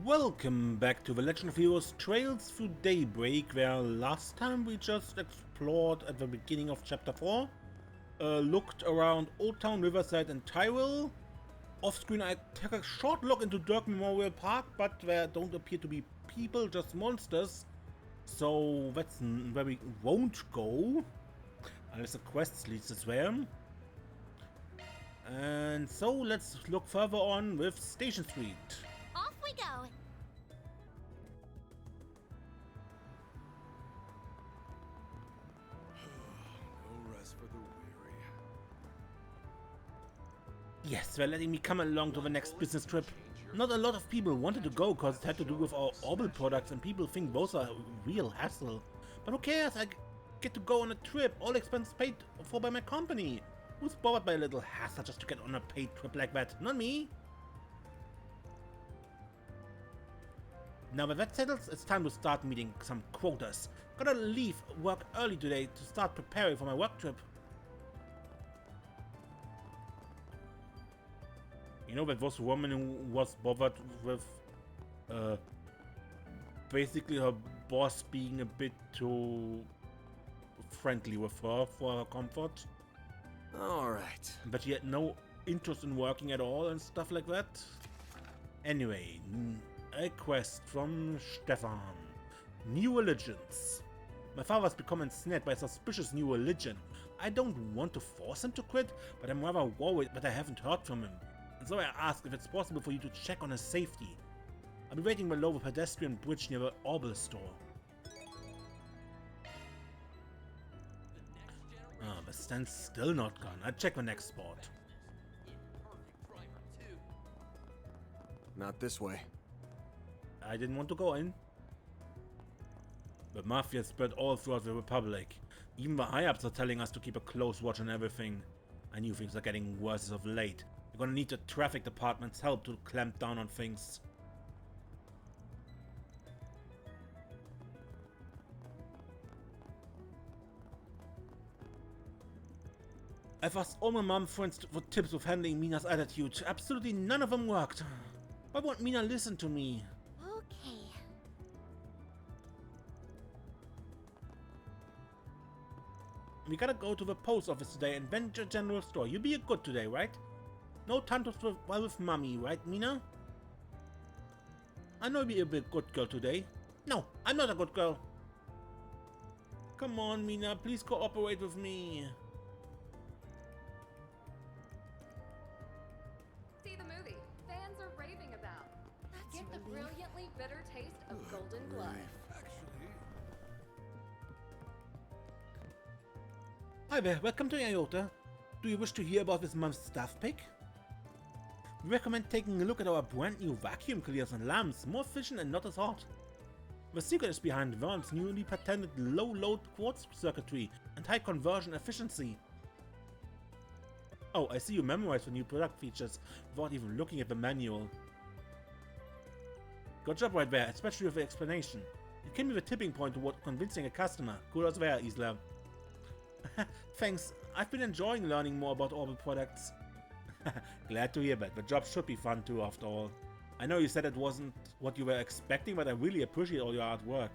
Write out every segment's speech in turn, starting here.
Welcome back to the Legend of Heroes Trails through Daybreak, where last time we just explored at the beginning of Chapter 4, looked around Old Town, Riverside and Tyrell. Off screen I took a short look into Dirk Memorial Park, but there don't appear to be people, just monsters. So that's where we won't go, unless the quest leads us there. And so let's look further on with Station Street. Off we go! No rest for the weary. Yes, they're letting me come along to the next business trip. Not a lot of people wanted to go because it had to do with our Orbital products and people think those are a real hassle. But who cares, I get to go on a trip, all expenses paid for by my company. Who's bothered by a little hassle just to get on a paid trip like that? Not me. Now that that settles, it's time to start meeting some quotas. Gotta leave work early today to start preparing for my work trip. You know, that was a woman who was bothered with basically her boss being a bit too friendly with her for her comfort. Alright. But she had no interest in working at all and stuff like that. Anyway, a quest from Stefan. New religions. My father's become ensnared by a suspicious new religion. I don't want to force him to quit, but I'm rather worried that I haven't heard from him. And so I ask if it's possible for you to check on his safety. I'll be waiting below the pedestrian bridge near the Orbital store. Ah, the stand's still not gone. I'll check the next spot. Not this way. I didn't want to go in. The mafia spread all throughout the Republic. Even the high-ups are telling us to keep a close watch on everything. I knew things are getting worse as of late. We're gonna need the traffic department's help to clamp down on things. I've asked all my mom friends for tips with handling Mina's attitude. Absolutely none of them worked. Why won't Mina listen to me? Okay. We gotta go to the post office today and then the general store. You'll be good today, right? No time to while with mommy, right, Mina? I know you'll be a good girl today. No, I'm not a good girl. Come on, Mina, please cooperate with me. See the movie. Fans are raving about. That's Get the brilliantly bitter taste of golden blood. Actually, Hi there, welcome to Iota. Do you wish to hear about this month's staff pick? We recommend taking a look at our brand new vacuum cleaners and lamps, more efficient and not as hot. The secret is behind Vern's newly patented low-load quartz circuitry and high conversion efficiency. Oh, I see you memorized the new product features without even looking at the manual. Good job right there, especially with the explanation. It can be the tipping point toward convincing a customer. Kudos there, Isla. Thanks, I've been enjoying learning more about Orbital products. Glad to hear that, the job should be fun too after all. I know you said it wasn't what you were expecting, but I really appreciate all your hard work.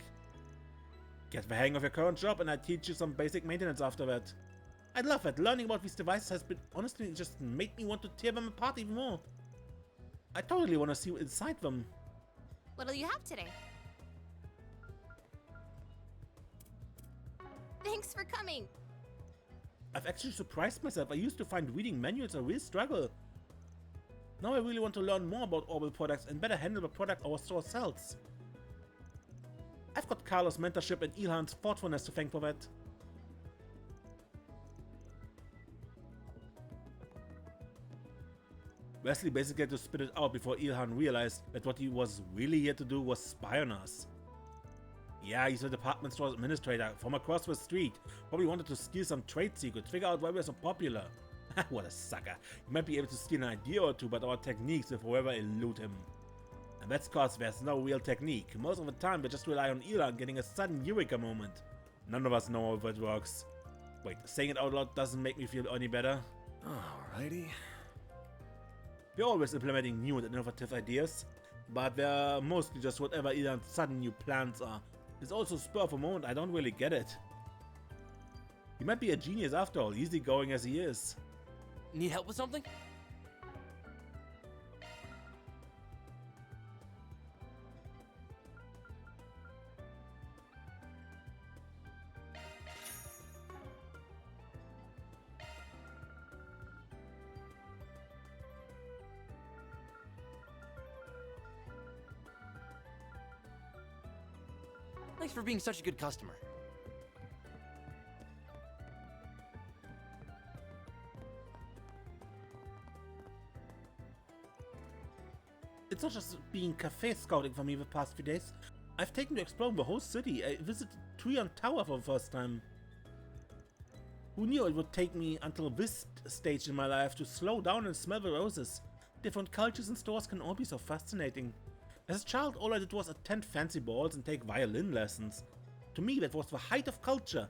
Get the hang of your current job and I teach you some basic maintenance after that. I'd love it, learning about these devices has been honestly just made me want to tear them apart even more. I totally want to see inside them. What'll you have today? Thanks for coming! I've actually surprised myself. I used to find reading manuals a real struggle. Now I really want to learn more about Orbital products and better handle the product our store sells. I've got Carlos' mentorship and Ilhan's thoughtfulness to thank for that. Wesley basically had to spit it out before Ilhan realized that what he was really here to do was spy on us. Yeah, he's a department store administrator from across the street. Probably wanted to steal some trade secrets, figure out why we're so popular. What a sucker. He might be able to steal an idea or two about our techniques if however elude him. And that's cause there's no real technique. Most of the time we just rely on Ilan getting a sudden eureka moment. None of us know how it works. Wait, saying it out loud doesn't make me feel any better. alrighty. We're always implementing new and innovative ideas. but they're mostly just whatever Elon's sudden new plans are. It's also spur of a moment, I don't really get it. He might be a genius after all, easygoing as he is. Need help with something? Thanks for being such a good customer. It's not just being cafe scouting for me the past few days. I've taken to exploring the whole city. I visited Tyrell Tower for the first time. Who knew it would take me until this stage in my life to slow down and smell the roses? Different cultures and stores can all be so fascinating. As a child, all I did was attend fancy balls and take violin lessons. To me, that was the height of culture.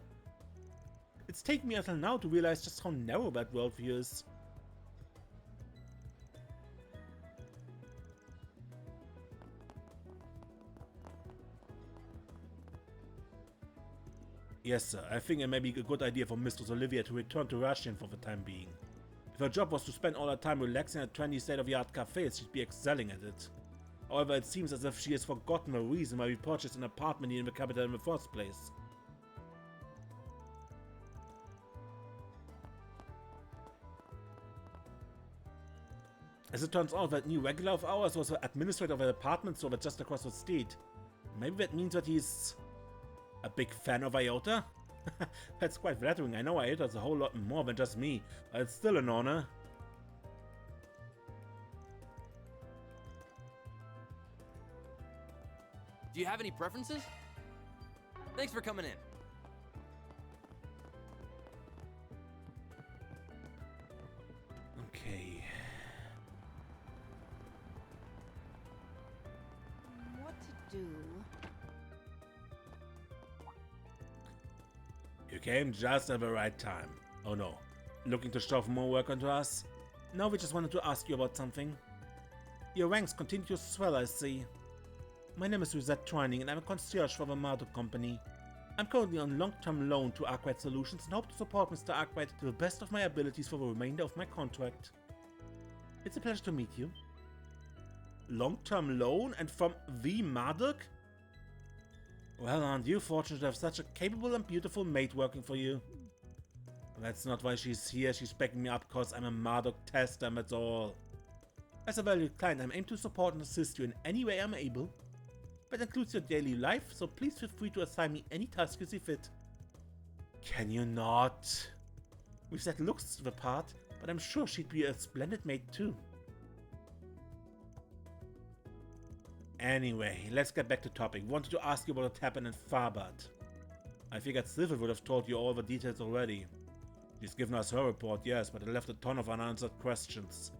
It's taken me until now to realize just how narrow that worldview is. Yes, sir. I think it may be a good idea for Mistress Olivia to return to Russian for the time being. If her job was to spend all her time relaxing at trendy state-of-the-art cafes, she'd be excelling at it. However, it seems as if she has forgotten the reason why we purchased an apartment here in the capital in the first place. As it turns out, that new regular of ours was the administrator of an apartment store just across the street. Maybe that means that he's a big fan of Iota? That's quite flattering. I know Iota's a whole lot more than just me, but it's still an honor. Do you have any preferences? Thanks for coming in. Okay. What to do? You came just at the right time. Oh no. Looking to shove more work onto us? No, we just wanted to ask you about something. Your ranks continue to swell, I see. My name is Rosette Twining and I'm a concierge for the Marduk Company. I'm currently on long-term loan to Arkwright Solutions and hope to support Mr. Arkwright to the best of my abilities for the remainder of my contract. It's a pleasure to meet you. Long-term loan and from the Marduk? Well, aren't you fortunate to have such a capable and beautiful mate working for you? That's not why she's here. She's backing me up because I'm a Marduk tester and that's all. As a valued client, I'm aimed to support and assist you in any way I'm able. That includes your daily life, so please feel free to assign me any task you see fit. Can you not? We've said looks to the part, but I'm sure she'd be a splendid mate too. Anyway, let's get back to topic. Wanted to ask you about what happened in Farbad. I figured Sylvie would have told you all the details already. She's given us her report, yes, but it left a ton of unanswered questions.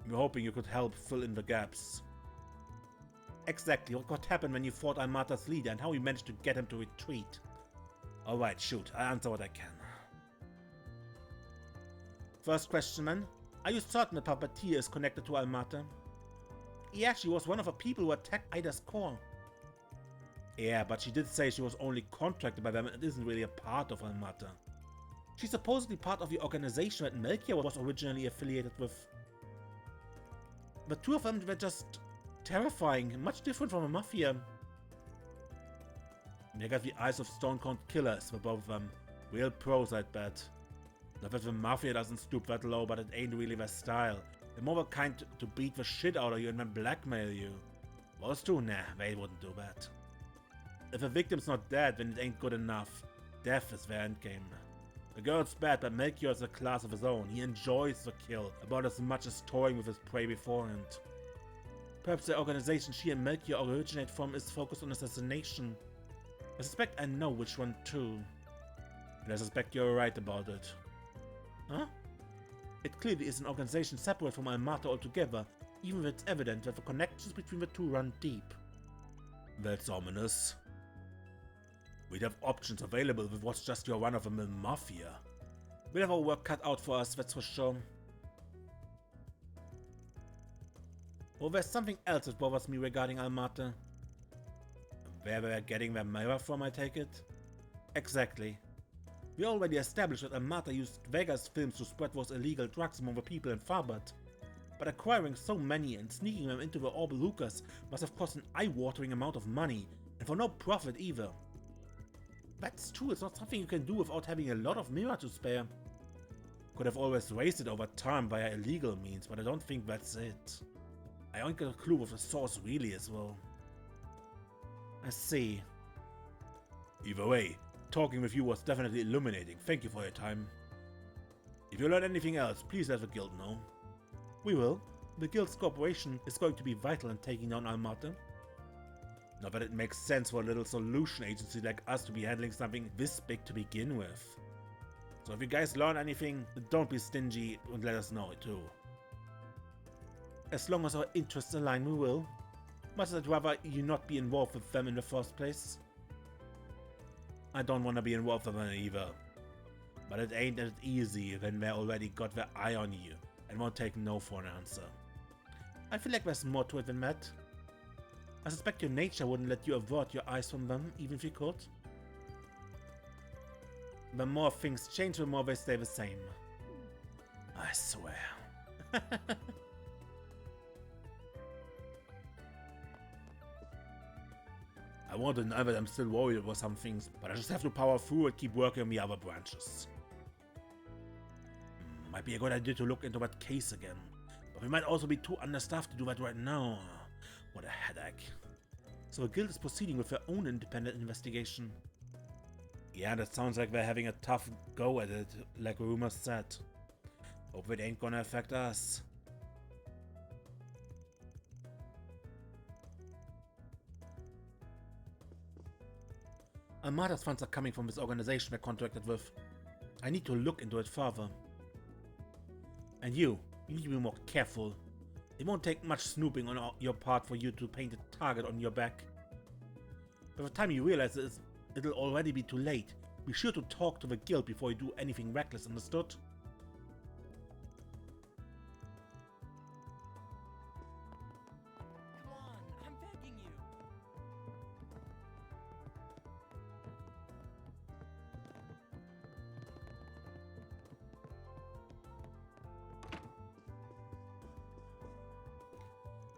We were hoping you could help fill in the gaps. Exactly, what happened when you fought Almata's leader and how you managed to get him to retreat. Alright, shoot, I answer what I can. First question, man. Are you certain that Puppeteer is connected to Almata? Yeah, she was one of the people who attacked Ida's core. Yeah, but she did say she was only contracted by them and isn't really a part of Almata. She's supposedly part of the organization that Melchior was originally affiliated with. The two of them were just terrifying, much different from a mafia. They got the eyes of stone-cold killers for both of them. Real pros, I'd bet. Not that the mafia doesn't stoop that low, but it ain't really their style. They're more the kind to beat the shit out of you and then blackmail you. Those two, nah, they wouldn't do that. If a victim's not dead, then it ain't good enough. Death is their endgame. The girl's bad, but Melchior is a class of his own. He enjoys the kill, about as much as toying with his prey beforehand. Perhaps the organization she and Melchior originate from is focused on assassination. I suspect I know which one too. And I suspect you're right about it. Huh? It clearly is an organization separate from Almata altogether, even if it's evident that the connections between the two run deep. That's ominous. We'd have options available with what's just your run-of-the-mill mafia. We'll have our work cut out for us, that's for sure. Or there's something else that bothers me regarding Almaty. Where they're getting their mirror from, I take it? Exactly. We already established that Almaty used Vegas films to spread those illegal drugs among the people in Farbad. But acquiring so many and sneaking them into the orbital hookahs must have cost an eye-watering amount of money, and for no profit either. That's true, it's not something you can do without having a lot of mirror to spare. Could have always raised it over time via illegal means, but I don't think that's it. I don't get a clue what the source really is, well. I see. Either way, talking with you was definitely illuminating. Thank you for your time. If you learn anything else, please let the guild know. We will. The guild's cooperation is going to be vital in taking down Almaty. Not that it makes sense for a little solution agency like us to be handling something this big to begin with. So if you guys learn anything, don't be stingy and let us know it too. As long as our interests align, we will. Much as I'd rather you not be involved with them in the first place. I don't want to be involved with them either. But it ain't that easy when they already got their eye on you and won't take no for an answer. I feel like there's more to it than that. I suspect your nature wouldn't let you avert your eyes from them, even if you could. The more things change, the more they stay the same. I swear. I won't deny that I'm still worried about some things, but I just have to power through and keep working on the other branches. Might be a good idea to look into that case again, but we might also be too understaffed to do that right now. What a headache. So the guild is proceeding with their own independent investigation. Yeah, that sounds like they're having a tough go at it, like the rumors said. Hope it ain't gonna affect us. Almaty's funds are coming from this organization we're contracted with. I need to look into it further. And you need to be more careful. It won't take much snooping on your part for you to paint a target on your back. By the time you realize this, it'll already be too late. Be sure to talk to the guild before you do anything reckless, understood? Come on, I'm begging you.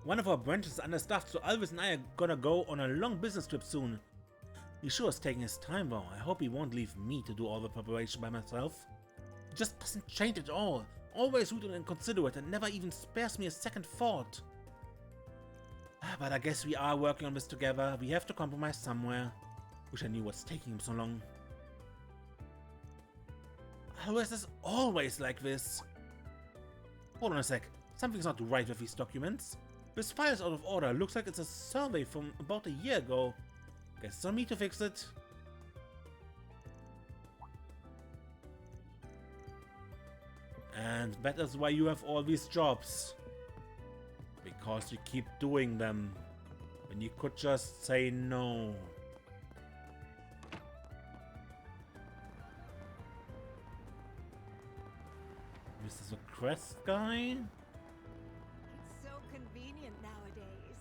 One of our branches is understaffed, so Alvis and I are gonna go on a long business trip soon. He sure is taking his time though. I hope he won't leave me to do all the preparation by myself. He just doesn't change at all. Always rooted and considerate and never even spares me a second thought. But I guess we are working on this together. We have to compromise somewhere. Wish I knew what's taking him so long. How is this always like this? Hold on a sec. Something's not right with these documents. This file's out of order. Looks like it's a survey from about a year ago. Guess it's on me to fix it. And that is why you have all these jobs. Because you keep doing them. When you could just say no. This is a crest guy? It's so convenient nowadays.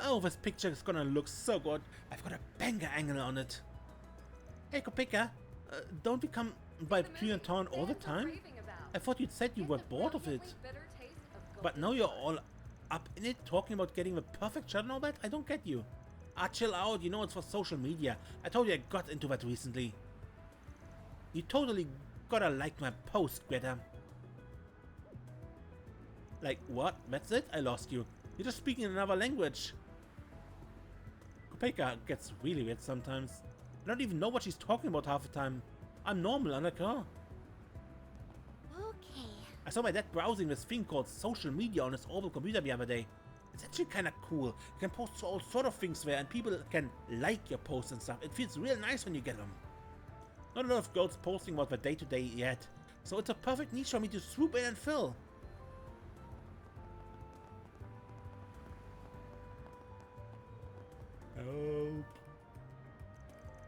Oh, this picture is gonna look so good. I've got a banger angle on it. Hey, Kopeka, don't we come by Tree Town all the time? I thought you'd said you were bored of it. But now you're all up in it, talking about getting the perfect shot and all that? I don't get you. Ah, chill out, you know it's for social media. I told you I got into that recently. You totally gotta like my post, Greta. Like, what? That's it? I lost you. You're just speaking in another language. Kopeka gets really weird sometimes. I don't even know what she's talking about half the time. I'm normal, unlike her. Okay. I saw my dad browsing this thing called social media on his Orbital computer the other day. It's actually kinda cool. You can post all sort of things there and people can like your posts and stuff. It feels real nice when you get them. Not a lot of girls posting about their day-to-day yet, so it's a perfect niche for me to swoop in and fill. Help.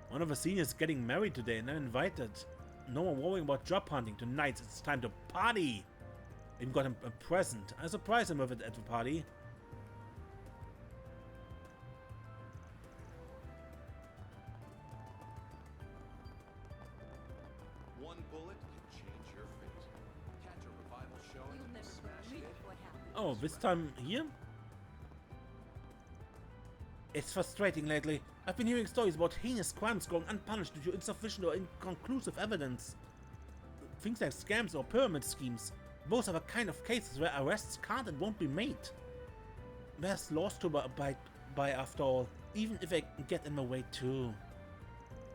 One of the seniors is getting married today and I'm invited. No more worrying about job hunting. Tonight it's time to party. Even got him a present. I surprised him with it at the party. One bullet can change your fate. Catch a revival showing You'll and never smash believe it. what happened. Oh, this time here? It's frustrating lately. I've been hearing stories about heinous crimes going unpunished due to insufficient or inconclusive evidence. Things like scams or pyramid schemes. Those are the kind of cases where arrests can't and won't be made. There's laws to abide by after all, even if they get in the way too.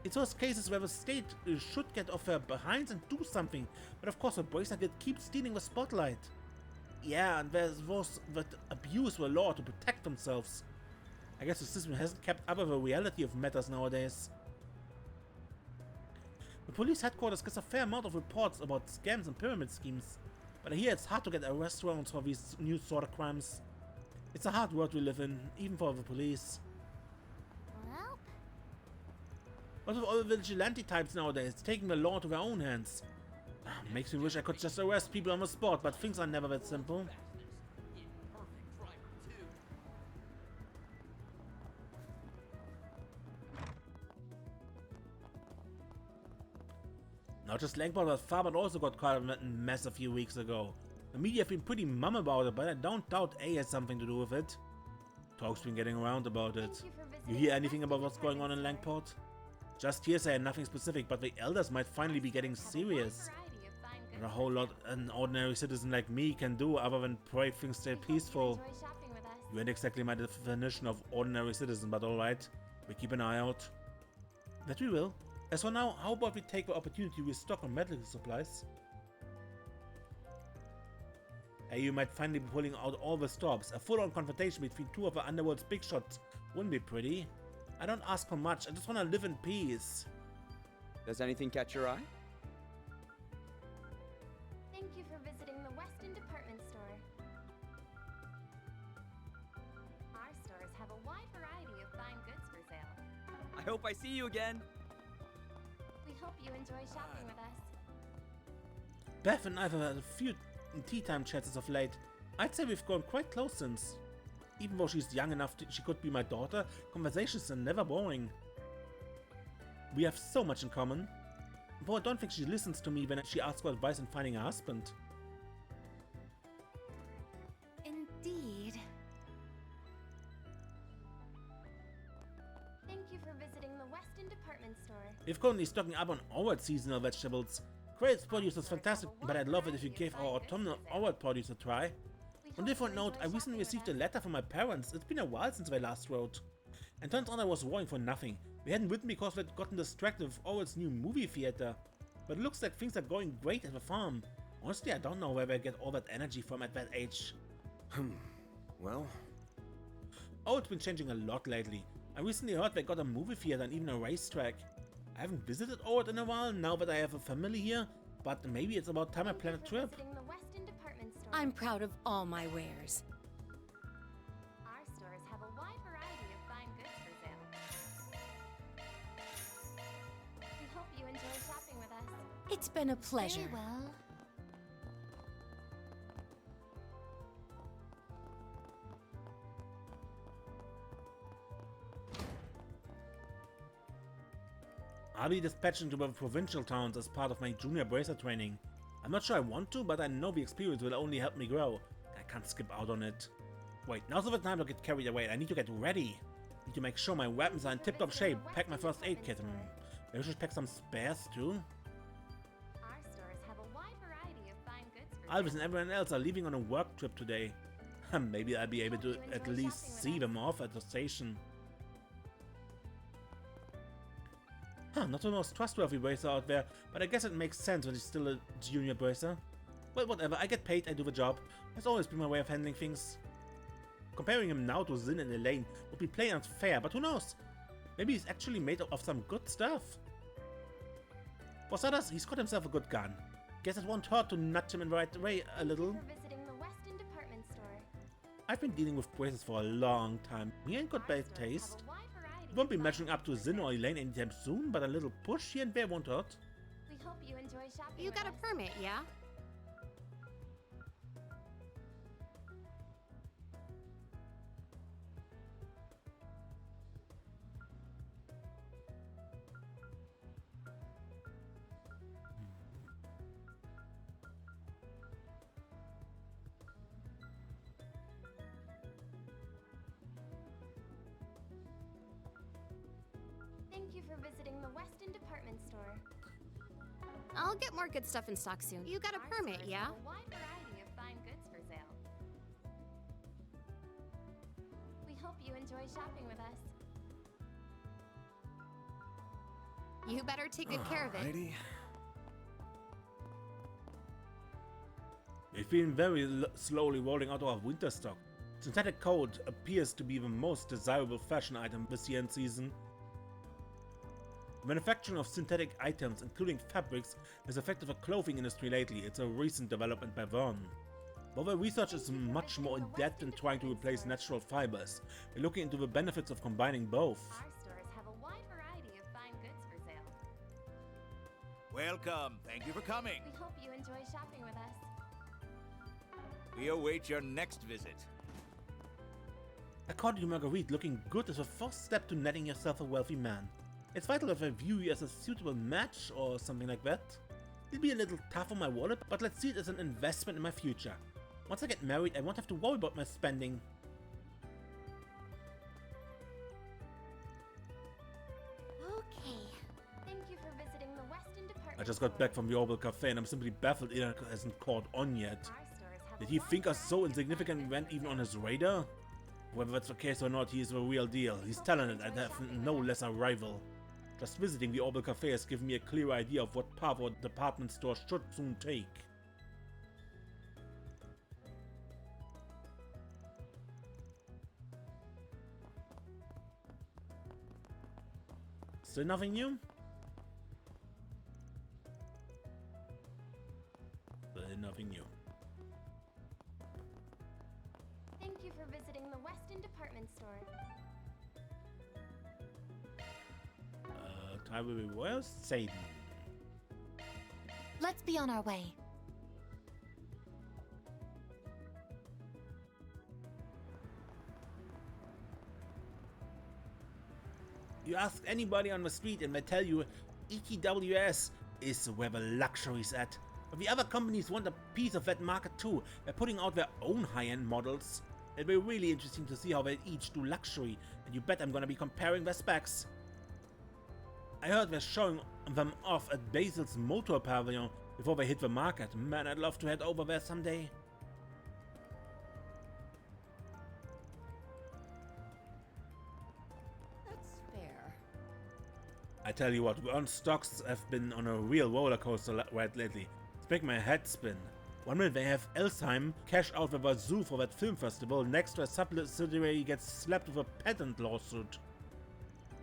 It's those cases where the state should get off their behinds and do something, but of course the Bracer Guild keeps stealing the spotlight. Yeah, and there's those that abuse the law to protect themselves. I guess the system hasn't kept up with the reality of matters nowadays. The police headquarters gets a fair amount of reports about scams and pyramid schemes, but I hear it's hard to get arrest warrants for these new sort of crimes. It's a hard world we live in, even for the police. Well, What with all the vigilante types nowadays taking the law into their own hands? Makes me wish I could just arrest people on the spot, but things are never that simple. Not just Lankport, but Farbot also got caught in that mess a few weeks ago. The media have been pretty mum about it, but I don't doubt A has something to do with it. Talk's been getting around about it. thank you for You visiting hear the anything Western about what's going on in Department Store. Lankport? Just hearsay and nothing specific, but the elders might finally be getting Have a wide serious. variety of fine Not a goods. whole lot an ordinary citizen like me can do other than pray things stay We hope peaceful. You enjoy shopping with us. You ain't exactly my definition of ordinary citizen, but alright. We keep an eye out. That we will. As for now, how about we take the opportunity to restock on medical supplies? Hey, you might finally be pulling out all the stops. A full-on confrontation between two of the underworld's big shots wouldn't be pretty. I don't ask for much, I just want to live in peace. Does anything catch your eye? Thank you for visiting the Western Department Store. Our stores have a wide variety of fine goods for sale. I hope I see you again. We hope you enjoy shopping with us. Beth and I have had a few tea time chats as of late. I'd say we've grown quite close since. Even though she's young enough she could be my daughter, conversations are never boring. We have so much in common. Though I don't think she listens to me when she asks for advice in finding a husband. Indeed. Thank you for visiting the Western Department Store. We're currently stocking up on our seasonal vegetables. Crate's produce is fantastic, but I'd love it if you gave our autumnal our produce a try. On a different note, I recently received a letter from my parents. It's been a while since they last wrote. And turns out I was worrying for nothing. We hadn't written because we'd gotten distracted with Orwell's new movie theater. But it looks like things are going great at the farm. Honestly, I don't know where they get all that energy from at that age. Well, Oh, it's been changing a lot lately. I recently heard they got a movie theater and even a racetrack. I haven't visited Ord in a while now that I have a family here, but maybe it's about time I plan a trip. Visiting the Western Department Store. I'm proud of all my wares. Our stores have a wide variety of fine goods for sale. We hope you enjoy shopping with us. It's been a pleasure. Very well. I'll be dispatching to the provincial towns as part of my junior bracer training. I'm not sure I want to, but I know the experience will only help me grow. I can't skip out on it. Wait, now's the time to get carried away. I need to get ready. Need to make sure my weapons are in tip-top shape. Pack my first aid kit. Maybe I should pack some spares too. Our stores have a wide variety of fine goods for Alvis sale. and everyone else are leaving on a work trip today. Maybe I'll be able to at least see them off at the station. Not the most trustworthy bracer out there, but I guess it makes sense when he's still a junior bracer. Well, whatever, I get paid, I do the job. That's always been my way of handling things. Comparing him now to Zin and Elaine would be plain unfair, but who knows? Maybe he's actually made of some good stuff. For starters, he's got himself a good gun. Guess it won't hurt to nudge him in the right way a little. For visiting the Western Department Store. I've been dealing with bracers for a long time. He ain't got Our bad stores have a taste. wide variety He won't be of fine measuring up to goods for Zin sale. or Elaine anytime soon, but a little push here and there won't hurt. We hope you enjoy shopping You with got a us. permit, yeah? for visiting the Weston department store. I'll get more good stuff in stock soon. You got a Our permit, stores yeah? have a wide variety of fine goods for sale. We hope you enjoy shopping with us. You better take good care of it. Alrighty. We've been very slowly rolling out our winter stock. Synthetic coat appears to be the most desirable fashion item this year in season. The manufacturing of synthetic items, including fabrics, has affected the clothing industry lately. It's a recent development by Vern. But the research is much more in-depth in trying to replace natural fibers. We're looking into the benefits of combining both. Our stores have a wide variety of fine goods for sale. Welcome. Thank you for coming. We hope you enjoy shopping with us. We await your next visit. According to Marguerite, looking good is the first step to netting yourself a wealthy man. It's vital that I view you as a suitable match or something like that. It'll be a little tough on my wallet, but let's see it as an investment in my future. Once I get married, I won't have to worry about my spending. Okay. Thank you for visiting the Weston department I just got back from the Orbital Cafe and I'm simply baffled it hasn't caught on yet. Our stores have Did a he wide think us so variety of insignificant we fine weren't goods even for on his sale. radar? Whether that's the case or not, he is the real deal. He's talented and have no lesser rival. Just visiting the Orbital Cafe has given me a clear idea of what path our department store should soon take. Still nothing new? Still nothing new. Thank you for visiting the Weston department store. Tyrell, where's Seiden? Let's be on our way. You ask anybody on the street and they tell you ETWS is where the luxury's at. But the other companies want a piece of that market too. They're putting out their own high-end models. It'll be really interesting to see how they each do luxury, and you bet I'm gonna be comparing their specs. I heard they're showing them off at Basil's Motor Pavilion before they hit the market. Man, I'd love to head over there someday. That's fair. I tell you what, Vern stocks have been on a real roller coaster ride lately. It's making my head spin. One minute they have Elsheim cash out the wazoo for that film festival, next their subsidiary gets slapped with a patent lawsuit.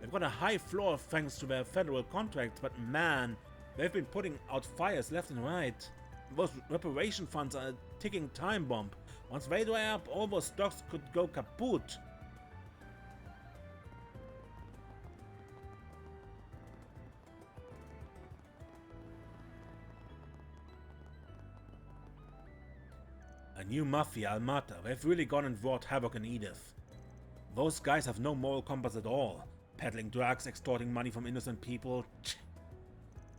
They've got a high floor thanks to their federal contracts, but man, they've been putting out fires left and right. Those reparation funds are a ticking time bomb. Once they dry up, all those stocks could go kaput. A new mafia, Almata. They've really gone and wrought havoc in Edith. Those guys have no moral compass at all. Peddling drugs, extorting money from innocent people.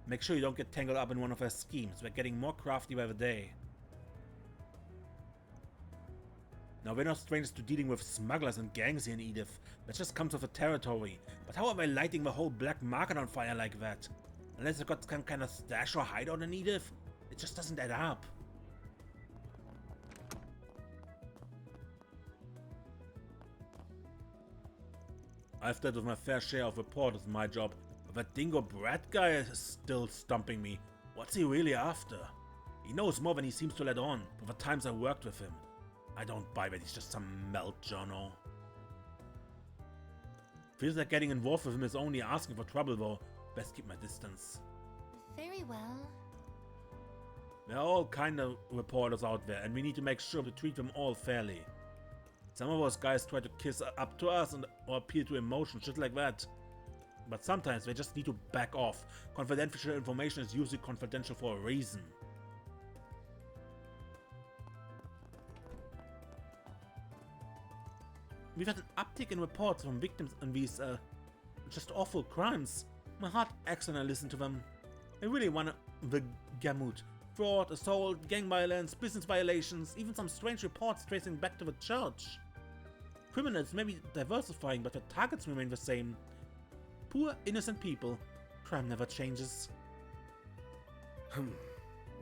Make sure you don't get tangled up in one of their schemes. They're getting more crafty by the day. Now, we're not strangers to dealing with smugglers and gangs here in Edith. That just comes with the territory. But how are they lighting the whole black market on fire like that? Unless they've got some kind of stash or hideout in Edith? It just doesn't add up. I've dealt with my fair share of reporters in my job, but that dingo Brad guy is still stumping me. What's he really after? He knows more than he seems to let on, for the times I worked with him. I don't buy that he's just some melt journo. Feels like getting involved with him is only asking for trouble though. Best keep my distance. Very well. There are all kind of reporters out there, and we need to make sure to treat them all fairly. Some of those guys try to kiss up to us or appeal to emotion, shit like that. But sometimes they just need to back off. Confidential information is usually confidential for a reason. We've had an uptick in reports from victims in these, just awful crimes. My heart aches when I listen to them. I really want the gamut. Fraud, assault, gang violence, business violations, even some strange reports tracing back to the church. Criminals may be diversifying, but their targets remain the same. poor, innocent people. Crime never changes.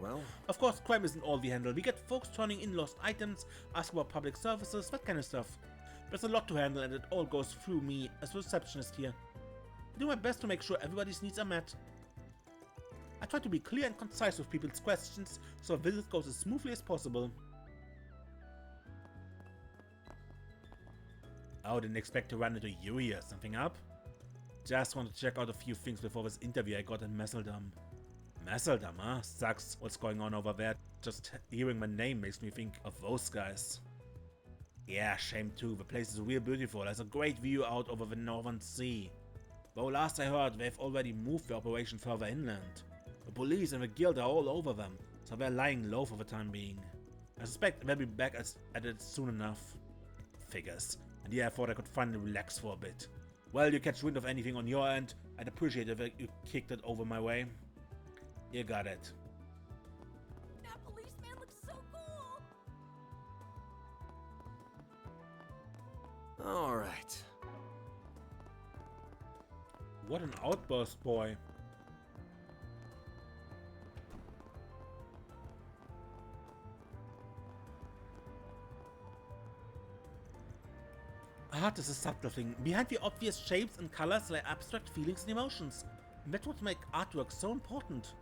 Well, Of course, crime isn't all we handle. We get folks turning in lost items, ask about public services, that kind of stuff. There's a lot to handle and it all goes through me as a receptionist here. I do my best to make sure everybody's needs are met. I try to be clear and concise with people's questions so a visit goes as smoothly as possible. Oh, didn't expect to run into Yui or something up. Just want to check out a few things before this interview I got in Messeldom. Messeldom, huh? Sucks what's going on over there. Just hearing my name makes me think of those guys. Yeah, shame too. The place is real beautiful. Has a great view out over the Northern Sea. Though last I heard, they've already moved the operation further inland. The police and the guild are all over them, so they're lying low for the time being. I suspect they'll be back at it soon enough. Figures. And yeah, I thought I could finally relax for a bit. Well, you catch wind of anything on your end, I'd appreciate it if you kicked it over my way. You got it. That policeman looks so cool. alright. What an outburst, boy. Art is a subtle thing. Behind the obvious shapes and colors lie abstract feelings and emotions. And that's what makes artwork so important.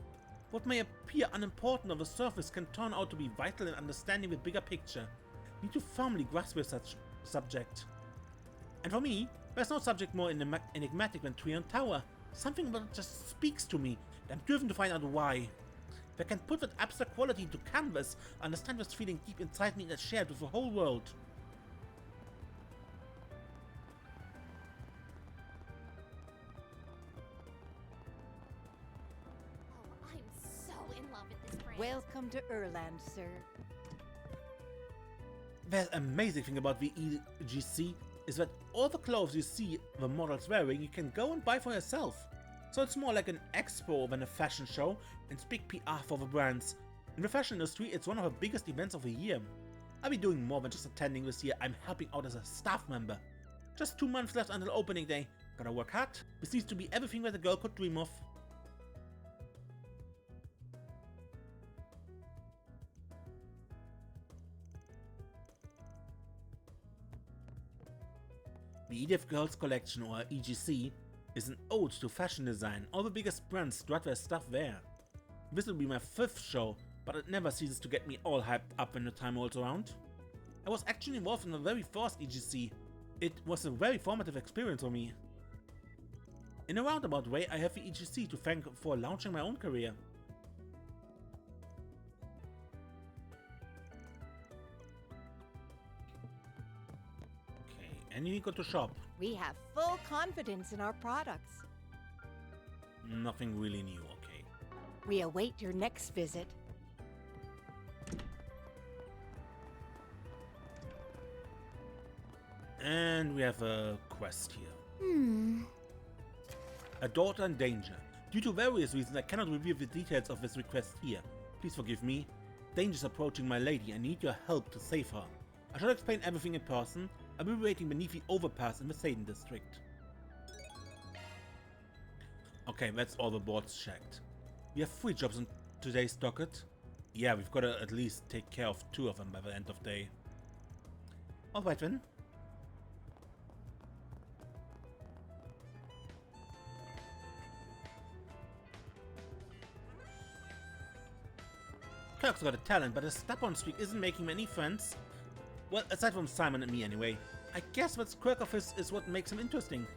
What may appear unimportant on the surface can turn out to be vital in understanding the bigger picture. You need to firmly grasp with such subject. And for me, there's no subject more enigmatic than Tyrell Tower. Something about it just speaks to me, and I'm driven to find out why. If I can put that abstract quality into canvas, understand this feeling deep inside me and shared with the whole world. Oh, I'm so in love with this brand. Welcome to Erland, sir. The amazing thing about the EGC is that all the clothes you see the models wearing you can go and buy for yourself. So it's more like an expo than a fashion show and speak PR for the brands. In the fashion industry, it's one of the biggest events of the year. I'll be doing more than just attending this year. I'm helping out as a staff member. Just 2 months left until opening day. Gotta work hard. This needs to be everything that a girl could dream of. The Edith Girls Collection, or EGC, is an ode to fashion design. All the biggest brands strut their stuff there. This will be my 5th show, but it never ceases to get me all hyped up when the time rolls around. I was actually involved in the very first EGC. It was a very formative experience for me. In a roundabout way, I have the EGC to thank for launching my own career. And you need to go to shop. We have full confidence in our products. Nothing really new, okay. We await your next visit. And we have a quest here. A daughter in danger. Due to various reasons, I cannot reveal the details of this request here. Please forgive me. Danger is approaching my lady. I need your help to save her. I shall explain everything in person. I'll be waiting beneath the overpass in the Seiden District. Okay, that's all the boards checked. We have 3 jobs on today's docket. Yeah, we've got to at least take care of 2 of them by the end of day. Alright then. Kirk's got a talent, but his stubborn streak isn't making many friends. Well, aside from Simon and me anyway. I guess that quirk of his is what makes him interesting.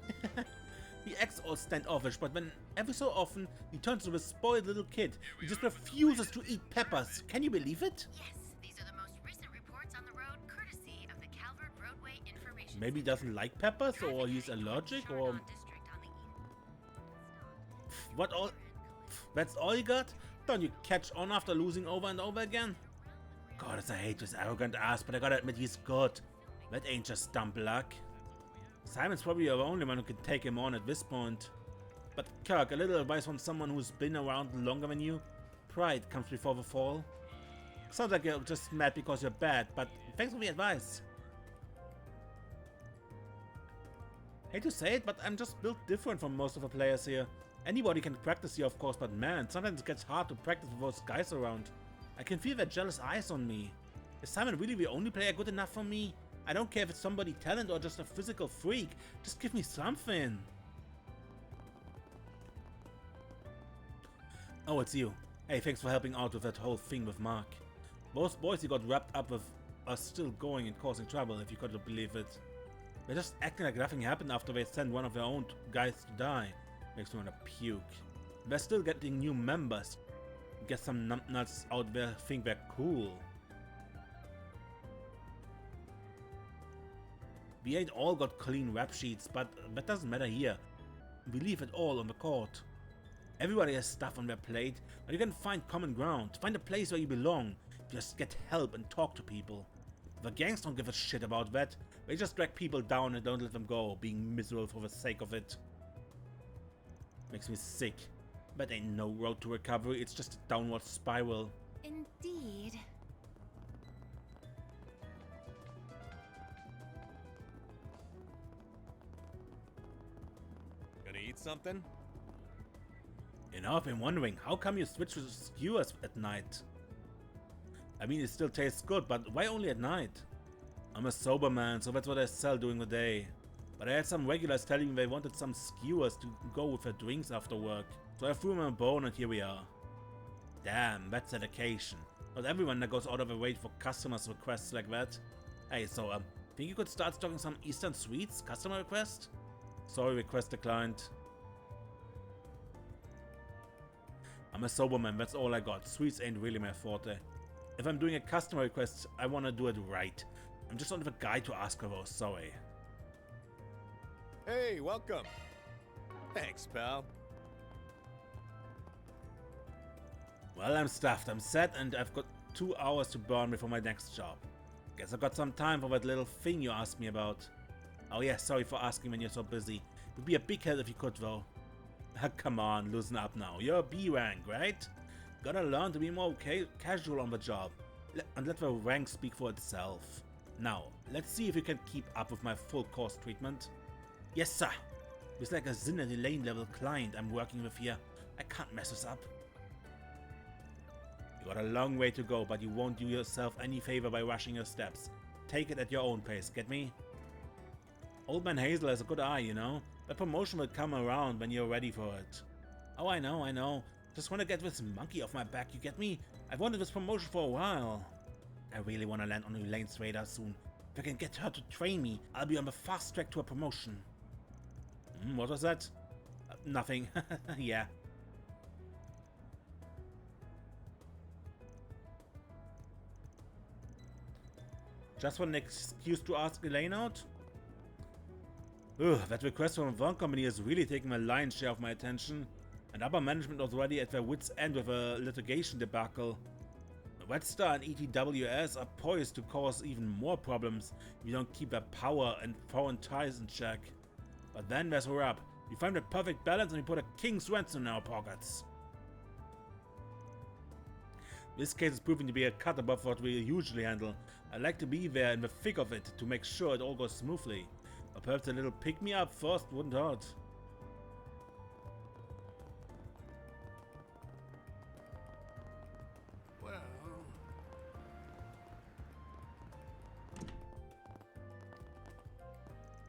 He acts all standoffish, but when every so often he turns into a spoiled little kid, he just refuses to eat peppers. Can you believe it? Yes, these are the most recent reports on the road, courtesy of the Calvert Roadway Information. Maybe he doesn't like peppers, or he's allergic, or... What all... That's all you got? Don't you catch on after losing over and over again? God, as I hate this arrogant ass, but I gotta admit he's good. That ain't just dumb luck. Simon's probably the only one who can take him on at this point. But Kirk, a little advice from someone who's been around longer than you. Pride comes before the fall. Sounds like you're just mad because you're bad, but thanks for the advice. Hate to say it, but I'm just built different from most of the players here. Anybody can practice here, of course, but man, sometimes it gets hard to practice with those guys around. I can feel their jealous eyes on me. Is Simon really the only player good enough for me? I don't care if it's somebody talent or just a physical freak. Just give me something. Oh, it's you. Hey, thanks for helping out with that whole thing with Mark. Both boys you got wrapped up with are still going and causing trouble, if you could believe it. They're just acting like nothing happened after they sent one of their own guys to die. Makes me wanna puke. They're still getting new members. Guess some numbnuts out there think they're cool. We ain't all got clean rap sheets, but that doesn't matter here. We leave it all on the court. Everybody has stuff on their plate, but you can find common ground. Find a place where you belong. Just get help and talk to people. The gangs don't give a shit about that. They just drag people down and don't let them go, being miserable for the sake of it. Makes me sick. But ain't no road to recovery, it's just a downward spiral. Indeed. Gonna eat something? You know, I've been wondering, how come you switch to skewers at night? I mean, it still tastes good, but why only at night? I'm a sober man, so that's what I sell during the day. But I had some regulars telling me they wanted some skewers to go with their drinks after work. So I threw them a bone and here we are. Damn, that's dedication. Not everyone that goes out of their way for customers' requests like that. Hey, so, think you could start stocking some Eastern sweets? Customer request? Sorry, request declined. I'm a sober man, that's all I got. Sweets ain't really my forte. If I'm doing a customer request, I wanna do it right. I'm just not the guy to ask for those, sorry. Hey, welcome. Thanks, pal. Well, I'm stuffed, I'm set, and I've got 2 hours to burn before my next job. Guess I've got some time for that little thing you asked me about. Oh yeah, sorry for asking when you're so busy. It would be a big help if you could, though. Come on, loosen up now. You're a B rank, right? Gotta learn to be more casual on the job. And let the rank speak for itself. Now, let's see if you can keep up with my full course treatment. Yes, sir. It's like a Zin and Elaine level client I'm working with here. I can't mess this up. You got a long way to go, but you won't do yourself any favor by rushing your steps. Take it at your own pace, get me? Old Man Hazel has a good eye, you know? The promotion will come around when you're ready for it. Oh, I know. Just want to get this monkey off my back, you get me? I've wanted this promotion for a while. I really want to land on Elaine's radar soon. If I can get her to train me, I'll be on the fast track to a promotion. What was that? Nothing. Yeah. Just want an excuse to ask Elaine out? Ugh, that request from one company is really taking a lion's share of my attention. And upper management was already at their wits' end with a litigation debacle. Red Star and ETWS are poised to cause even more problems if you don't keep their power and foreign ties in check. But then there's her up. We find the perfect balance and we put a king's ransom in our pockets. This case is proving to be a cut above what we usually handle. I like to be there in the thick of it to make sure it all goes smoothly. But perhaps a little pick-me-up first wouldn't hurt.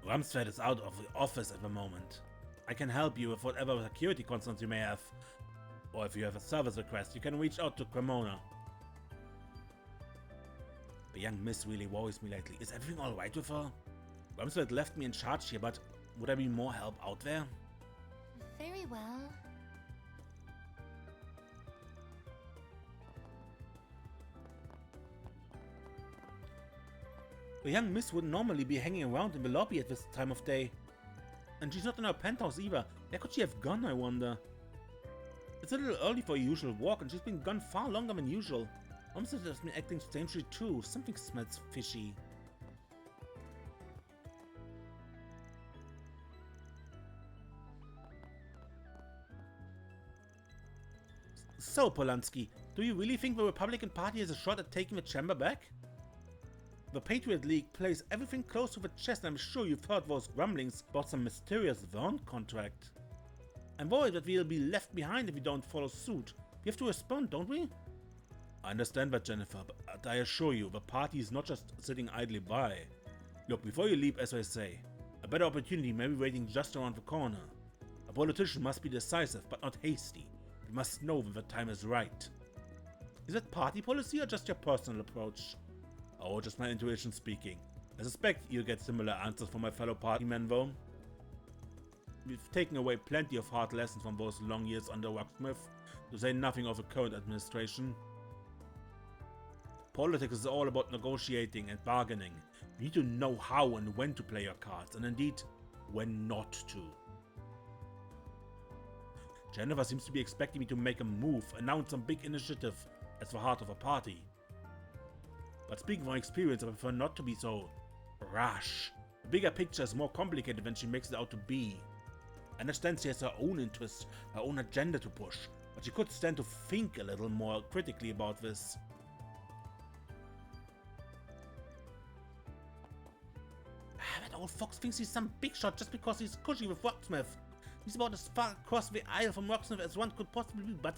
Rumsfeld is out of the office at the moment. I can help you with whatever security concerns you may have. Or if you have a service request, you can reach out to Cremona. The young miss really worries me lately. Is everything alright with her? Rumsfeld left me in charge here, but would there be more help out there? Very well. The young miss wouldn't normally be hanging around in the lobby at this time of day. And she's not in her penthouse either. Where could she have gone, I wonder? It's a little early for a usual walk, and she's been gone far longer than usual. Rumsfeld has been acting strangely too. Something smells fishy. So, Polanski, do you really think the Republican Party has a shot at taking the chamber back? The Patriot League plays everything close to the chest, and I'm sure you've heard those rumblings about some mysterious Vern contract. I'm worried that we'll be left behind if we don't follow suit. We have to respond, don't we? I understand that, Jennifer, but I assure you, the party is not just sitting idly by. Look, before you leap, as I say, a better opportunity may be waiting just around the corner. A politician must be decisive, but not hasty. We must know when the time is right. Is that party policy or just your personal approach? Oh, just my intuition speaking. I suspect you'll get similar answers from my fellow partymen though. We've taken away plenty of hard lessons from those long years under Rocksmith, to say nothing of the current administration. Politics is all about negotiating and bargaining. You need to know how and when to play your cards, and indeed, when not to. Jennifer seems to be expecting me to make a move, announce some big initiative as the heart of a party. But speaking from experience, I prefer not to be so rash. The bigger picture is more complicated than she makes it out to be. I understand she has her own interests, her own agenda to push, but she could stand to think a little more critically about this. That old fox thinks he's some big shot just because he's cushy with Rocksmith. He's about as far across the aisle from Rocksmith as one could possibly be, but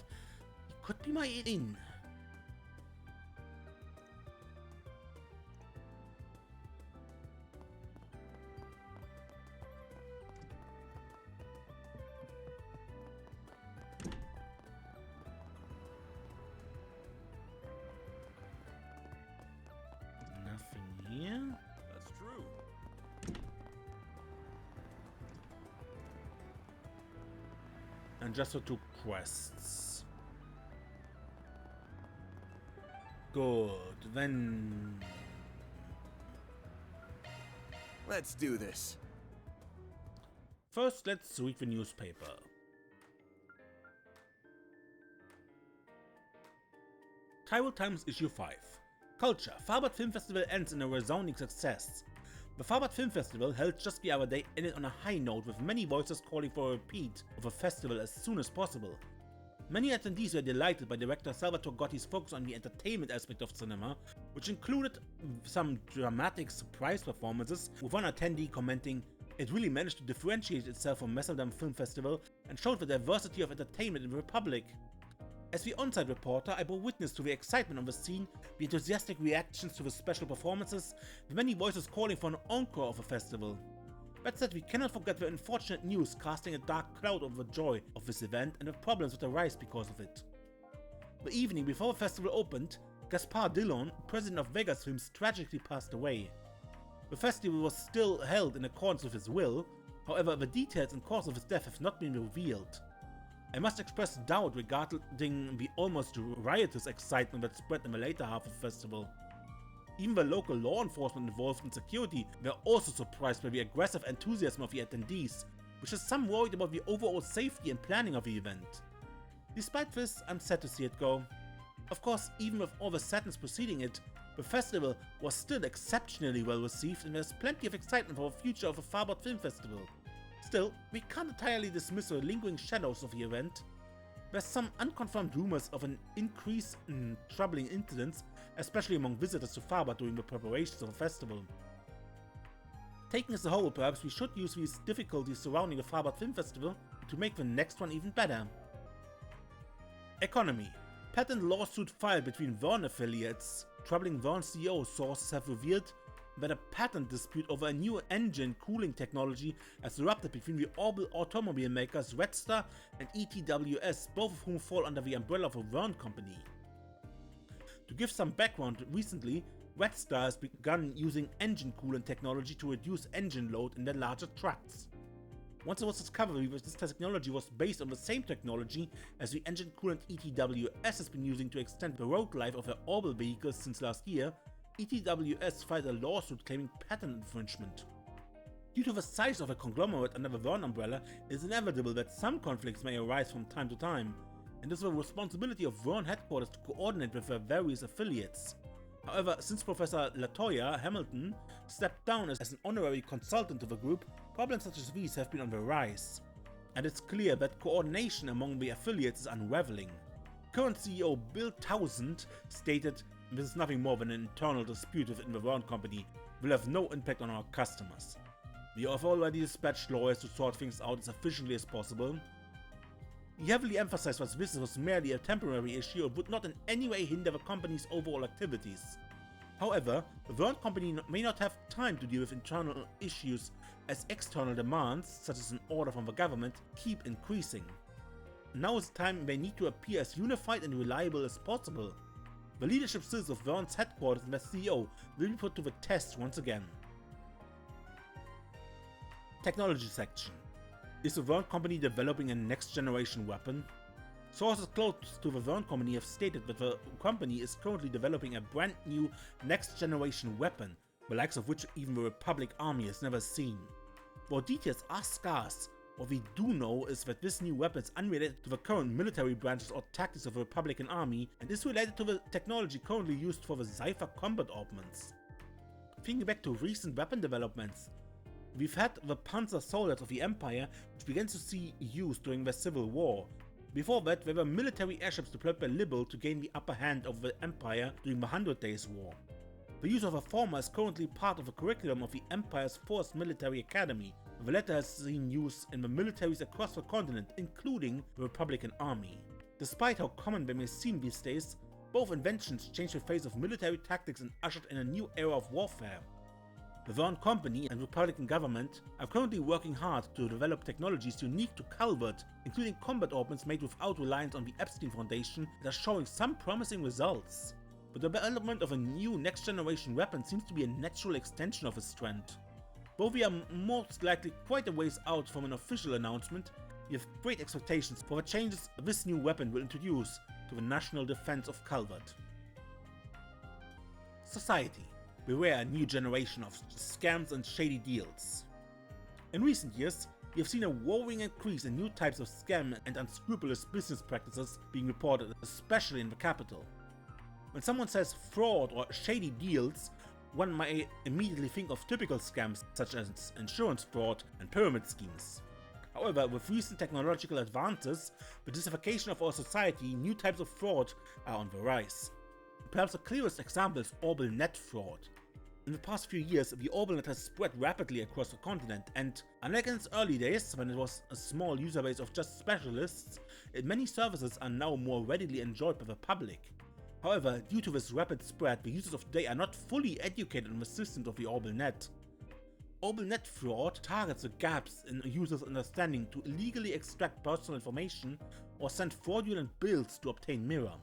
he could be my in. Nothing here. That's true. And just the 2 quests. Good, then... Let's do this. First, let's read the newspaper. Tyrell Times Issue 5. Culture. Farbad Film Festival ends in a resounding success. The Farbad Film Festival, held just the other day, ended on a high note, with many voices calling for a repeat of the festival as soon as possible. Many attendees were delighted by director Salvatore Gotti's focus on the entertainment aspect of cinema, which included some dramatic surprise performances, with one attendee commenting, "It really managed to differentiate itself from Messeldam Film Festival and showed the diversity of entertainment in the Republic." As the on-site reporter, I bore witness to the excitement on the scene, the enthusiastic reactions to the special performances, the many voices calling for an encore of the festival. That said, we cannot forget the unfortunate news casting a dark cloud over the joy of this event and the problems that arise because of it. The evening before the festival opened, Gaspard Dillon, president of Vegas Films, tragically passed away. The festival was still held in accordance with his will, however the details and cause of his death have not been revealed. I must express doubt regarding the almost riotous excitement that spread in the later half of the festival. Even the local law enforcement involved in security were also surprised by the aggressive enthusiasm of the attendees, which has some worried about the overall safety and planning of the event. Despite this, I'm sad to see it go. Of course, even with all the sadness preceding it, the festival was still exceptionally well received, and there's plenty of excitement for the future of the Farbad Film Festival. Still, we can't entirely dismiss the lingering shadows of the event. There's some unconfirmed rumors of an increase in troubling incidents, especially among visitors to Farbad during the preparations of the festival. Taken as a whole, perhaps we should use these difficulties surrounding the Farbad Film Festival to make the next one even better. Economy. Patent lawsuit filed between Vern affiliates. Troubling Vern CEO sources have revealed that a patent dispute over a new engine cooling technology has erupted between the Orbital automobile makers Red Star and ETWS, both of whom fall under the umbrella of a Vern company. To give some background, recently, Red Star has begun using engine coolant technology to reduce engine load in their larger trucks. Once it was discovered that this technology was based on the same technology as the engine coolant ETWS has been using to extend the road life of their Orbital vehicles since last year, ETWS filed a lawsuit claiming patent infringement. Due to the size of a conglomerate under the Vern umbrella, it is inevitable that some conflicts may arise from time to time, and it is the responsibility of Vern headquarters to coordinate with their various affiliates. However, since Professor Latoya Hamilton stepped down as an honorary consultant to the group, problems such as these have been on the rise. And it's clear that coordination among the affiliates is unraveling. Current CEO Bill Townsend stated, this is nothing more than an internal dispute within the Verne company, will have no impact on our customers. We have already dispatched lawyers to sort things out as efficiently as possible. He heavily emphasized that this was merely a temporary issue and would not in any way hinder the company's overall activities. However, the Verne company may not have time to deal with internal issues as external demands, such as an order from the government, keep increasing. Now is the time they need to appear as unified and reliable as possible. The leadership skills of Verne's headquarters and the CEO will be put to the test once again. Technology section. Is the Verne company developing a next generation weapon? Sources close to the Verne company have stated that the company is currently developing a brand new next generation weapon, the likes of which even the Republic army has never seen. While details are scarce, what we do know is that this new weapon is unrelated to the current military branches or tactics of the Republican army and is related to the technology currently used for the Cypher combat augments. Thinking back to recent weapon developments, we've had the Panzer soldiers of the Empire, which began to see use during the Civil War. Before that, there were military airships deployed by Libel to gain the upper hand over the Empire during the 100 Days War. The use of the former is currently part of the curriculum of the Empire's 4th Military Academy. The latter has seen use in the militaries across the continent, including the Republican Army. Despite how common they may seem these days, both inventions changed the face of military tactics and ushered in a new era of warfare. The Verne company and Republican government are currently working hard to develop technologies unique to Calvert, including combat augments made without reliance on the Epstein Foundation that are showing some promising results. The development of a new next-generation weapon seems to be a natural extension of this trend. Though we are most likely quite a ways out from an official announcement, we have great expectations for the changes this new weapon will introduce to the national defense of Calvert. Society. Beware a new generation of scams and shady deals. In recent years, we have seen a worrying increase in new types of scam and unscrupulous business practices being reported, especially in the capital. When someone says fraud or shady deals, one might immediately think of typical scams such as insurance fraud and pyramid schemes. However, with recent technological advances, the diversification of our society, new types of fraud are on the rise. Perhaps the clearest example is OrbelNet fraud. In the past few years, the OrbelNet has spread rapidly across the continent, and unlike in its early days, when it was a small user base of just specialists, many services are now more readily enjoyed by the public. However, due to this rapid spread, the users of today are not fully educated on the systems of the OrbelNet. OrbelNet fraud targets the gaps in a user's understanding to illegally extract personal information or send fraudulent bills to obtain mirror.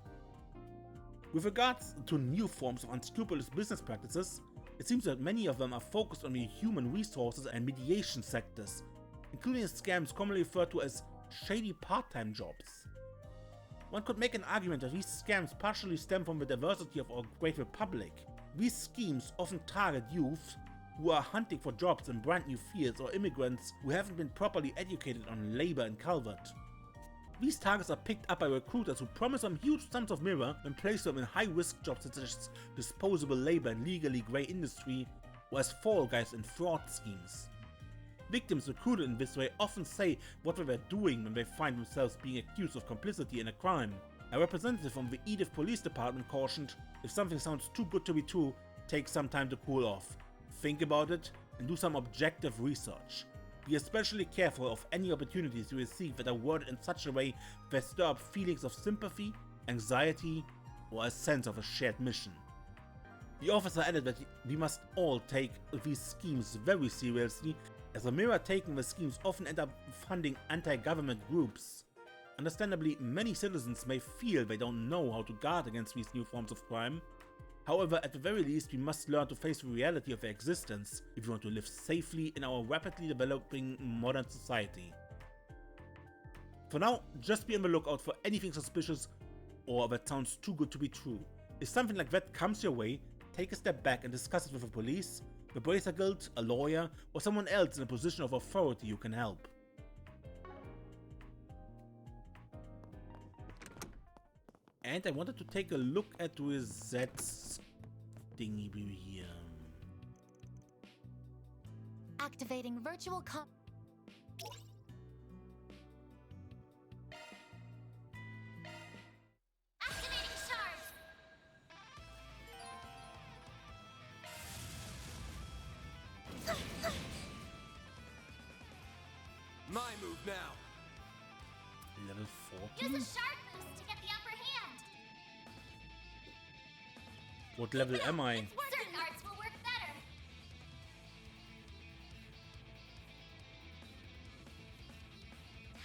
With regards to new forms of unscrupulous business practices, it seems that many of them are focused on the human resources and mediation sectors, including scams commonly referred to as shady part-time jobs. One could make an argument that these scams partially stem from the diversity of our great republic. These schemes often target youth who are hunting for jobs in brand new fields or immigrants who haven't been properly educated on labor in Calvert. These targets are picked up by recruiters who promise them huge sums of mirror and place them in high-risk jobs such as disposable labor in legally grey industry or as fall guys in fraud schemes. Victims recruited in this way often say what they were doing when they find themselves being accused of complicity in a crime. A representative from the Edith Police Department cautioned, "If something sounds too good to be true, take some time to cool off. Think about it and do some objective research. Be especially careful of any opportunities you receive that are worded in such a way that stir up feelings of sympathy, anxiety, or a sense of a shared mission." The officer added that we must all take these schemes very seriously, as the mirror taking the schemes often end up funding anti-government groups. Understandably, many citizens may feel they don't know how to guard against these new forms of crime. However, at the very least, we must learn to face the reality of their existence if we want to live safely in our rapidly developing modern society. For now, just be on the lookout for anything suspicious or that sounds too good to be true. If something like that comes your way, take a step back and discuss it with the police, the Bracer Guild, a lawyer, or someone else in a position of authority who can help. And I wanted to take a look at Rosette's thingy here. Activating virtual Activating shards! My move now. Level Use 14? a sharp boost to get the upper hand. What level am I? Certain arts will work better.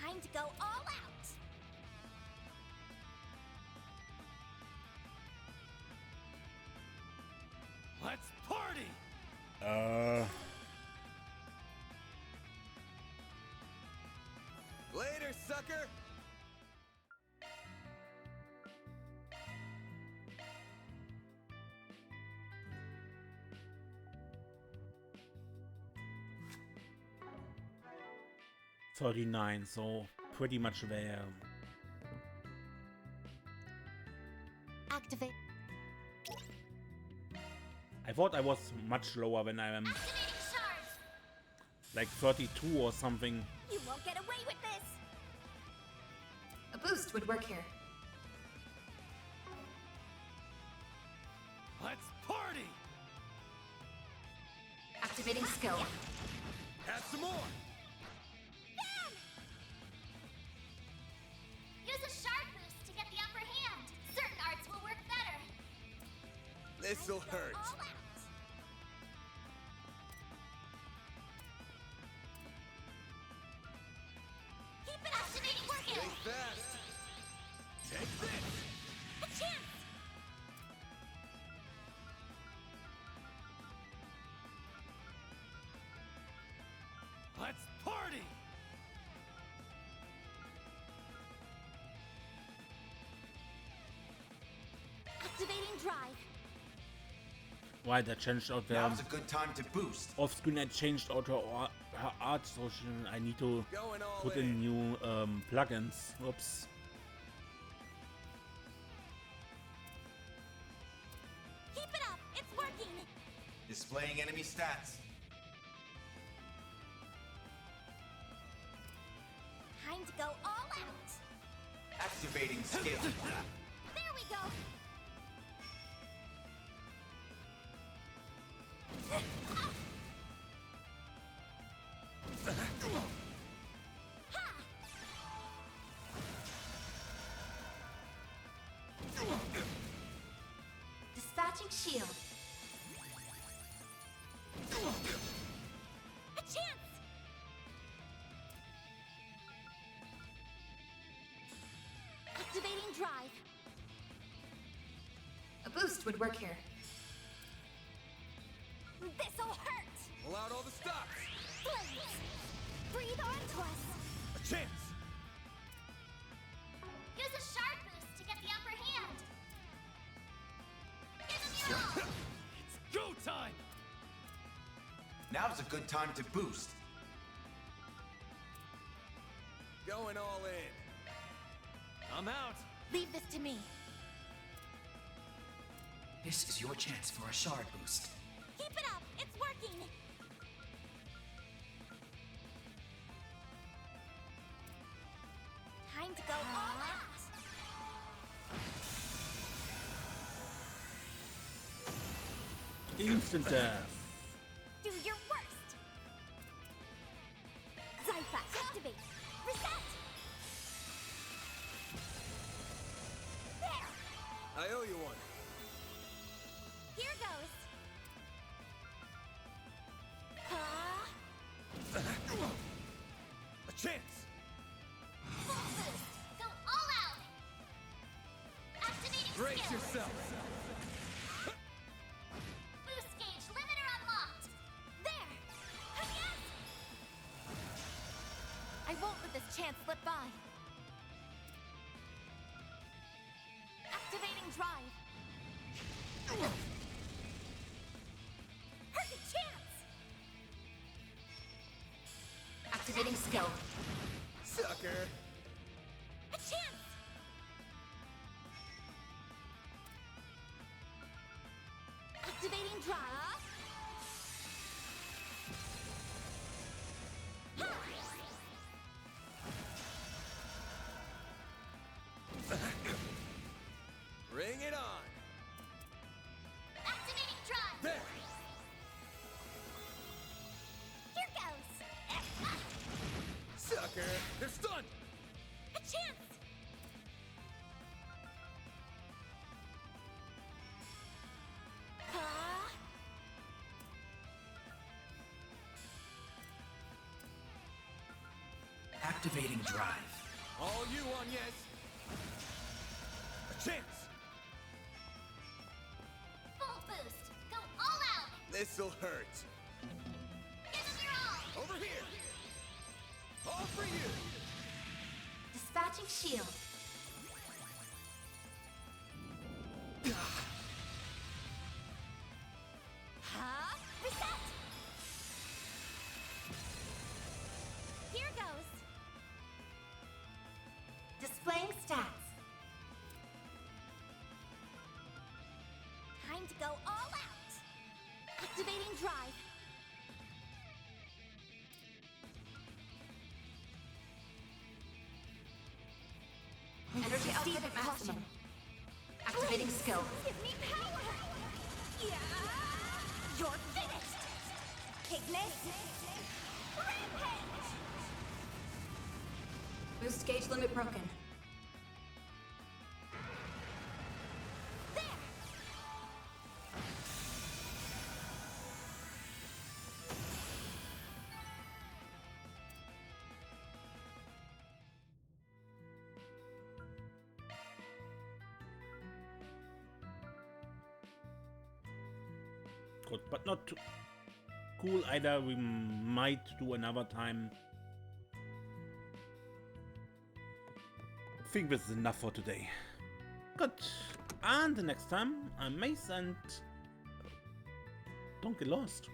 Time to go all out. Let's party! Later, sucker! $39, so pretty much there. Activate. I thought I was much lower when I am Activating shards. like 32 or something. You won't get away with this. A boost would work here. Let's party! Activating skill. Have some more! Use a sharp boost to get the upper hand. Certain arts will work better. This'll Time to go hurt. all out. Keep it activating skill. Stay fast! Take this! A chance. Let's party! Activating drive. Right, I changed out the Now's a good time to boost. off screen. I changed out her art, so I need to Going all put in new plugins. Oops. Keep it up. It's working. Displaying enemy stats. Time to go all out. Activating skill. There we go. Dispatching shield. A chance. Activating drive. A boost would work here. This'll hurt. Pull out all the stops! Blaze. Breathe onto us. A chance! Use a sharp boost to get the upper hand. Give him your all. It's go time! Now's a good time to boost. Going all in. I'm out! Leave this to me. This is your chance for a shard boost. Keep it up. It's working. Time to go all out. Instant death. Do your worst. Zyphax, activate. Reset. There. I owe you one. Here goes. A chance! Full boost. Go all out. Activating Brace skill. yourself! Boost gauge limiter unlocked. There. Yes. I won't let this chance slip by. Activating drive. Heard the chance. Activating skill. Sucker! A chance. Activating drive. Bring it on! Activating drive. There! Here goes. Sucker! Joker! They're stunned! A chance! Huh? Activating drive. All you on, yes! A chance! Full boost! Go all out! This'll hurt. Give them your all! Over here! All for you! Dispatching shield. Huh? Reset! Here goes! Displaying stats. Time to go all out! Activating drive! Energy output at maximum. Activating skill. Give me power! Yeah! You're finished! Ignis! Rampage! Boost gauge limit broken. There! Good, but not too cool either. We might do another time. I think this is enough for today. Good. And the next time, I'm Mace and don't get lost.